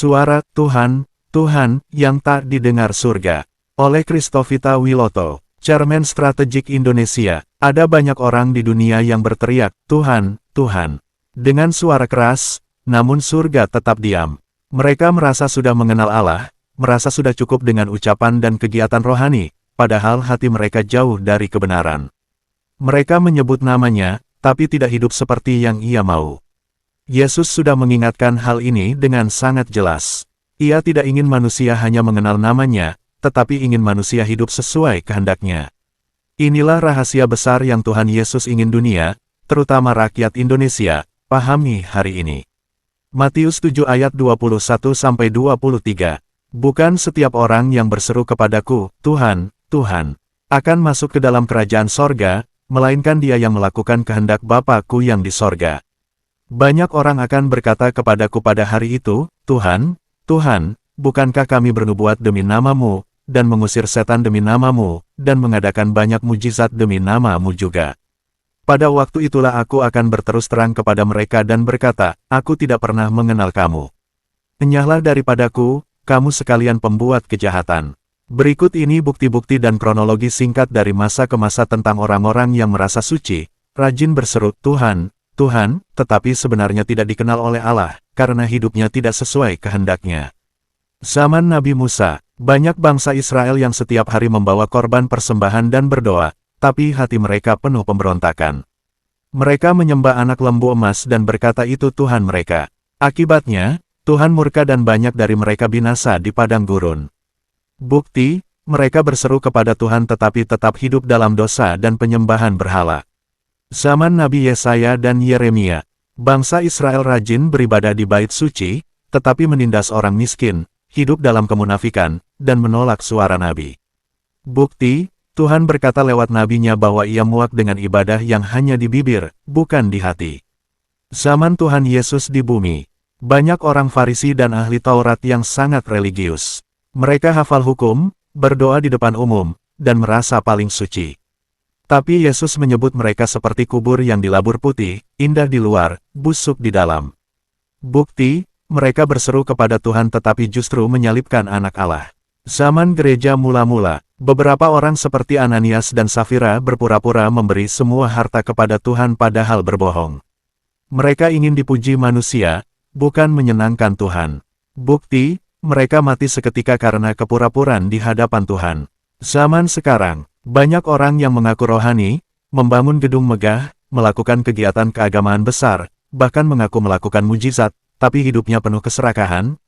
Suara Tuhan, Tuhan, yang tak didengar surga. Oleh Kristovita Wiloto, Chairman Strategik Indonesia. Ada banyak orang di dunia yang berteriak, Tuhan, Tuhan. Dengan suara keras, namun surga tetap diam. Mereka merasa sudah mengenal Allah, merasa sudah cukup dengan ucapan dan kegiatan rohani, padahal hati mereka jauh dari kebenaran. Mereka menyebut namanya, tapi tidak hidup seperti yang ia mau. Yesus sudah mengingatkan hal ini dengan sangat jelas. Ia tidak ingin manusia hanya mengenal namanya, tetapi ingin manusia hidup sesuai kehendaknya. Inilah rahasia besar yang Tuhan Yesus ingin dunia, terutama rakyat Indonesia, pahami hari ini. Matius 7 ayat 21-23. Bukan setiap orang yang berseru kepadaku, Tuhan, Tuhan, akan masuk ke dalam kerajaan sorga, melainkan dia yang melakukan kehendak Bapa-Ku yang di sorga. Banyak orang akan berkata kepadaku pada hari itu, Tuhan, Tuhan, bukankah kami bernubuat demi nama-Mu, dan mengusir setan demi nama-Mu, dan mengadakan banyak mujizat demi nama-Mu juga. Pada waktu itulah aku akan berterus terang kepada mereka dan berkata, aku tidak pernah mengenal kamu. Enyahlah daripadaku, kamu sekalian pembuat kejahatan. Berikut ini bukti-bukti dan kronologi singkat dari masa ke masa tentang orang-orang yang merasa suci, rajin berseru, Tuhan, Tuhan, tetapi sebenarnya tidak dikenal oleh Allah, karena hidupnya tidak sesuai kehendaknya. Zaman Nabi Musa, banyak bangsa Israel yang setiap hari membawa korban persembahan dan berdoa, tapi hati mereka penuh pemberontakan. Mereka menyembah anak lembu emas dan berkata itu Tuhan mereka. Akibatnya, Tuhan murka dan banyak dari mereka binasa di padang gurun. Bukti, mereka berseru kepada Tuhan tetapi tetap hidup dalam dosa dan penyembahan berhala. Zaman Nabi Yesaya dan Yeremia, bangsa Israel rajin beribadah di bait suci, tetapi menindas orang miskin, hidup dalam kemunafikan, dan menolak suara Nabi. Bukti, Tuhan berkata lewat nabinya bahwa ia muak dengan ibadah yang hanya di bibir, bukan di hati. Zaman Tuhan Yesus di bumi, banyak orang Farisi dan ahli Taurat yang sangat religius. Mereka hafal hukum, berdoa di depan umum, dan merasa paling suci. Tapi Yesus menyebut mereka seperti kubur yang dilabur putih, indah di luar, busuk di dalam. Bukti, mereka berseru kepada Tuhan tetapi justru menyalibkan anak Allah. Zaman gereja mula-mula, beberapa orang seperti Ananias dan Safira berpura-pura memberi semua harta kepada Tuhan padahal berbohong. Mereka ingin dipuji manusia, bukan menyenangkan Tuhan. Bukti, mereka mati seketika karena kepura-puraan di hadapan Tuhan. Zaman sekarang, banyak orang yang mengaku rohani, membangun gedung megah, melakukan kegiatan keagamaan besar, bahkan mengaku melakukan mujizat, tapi hidupnya penuh keserakahan,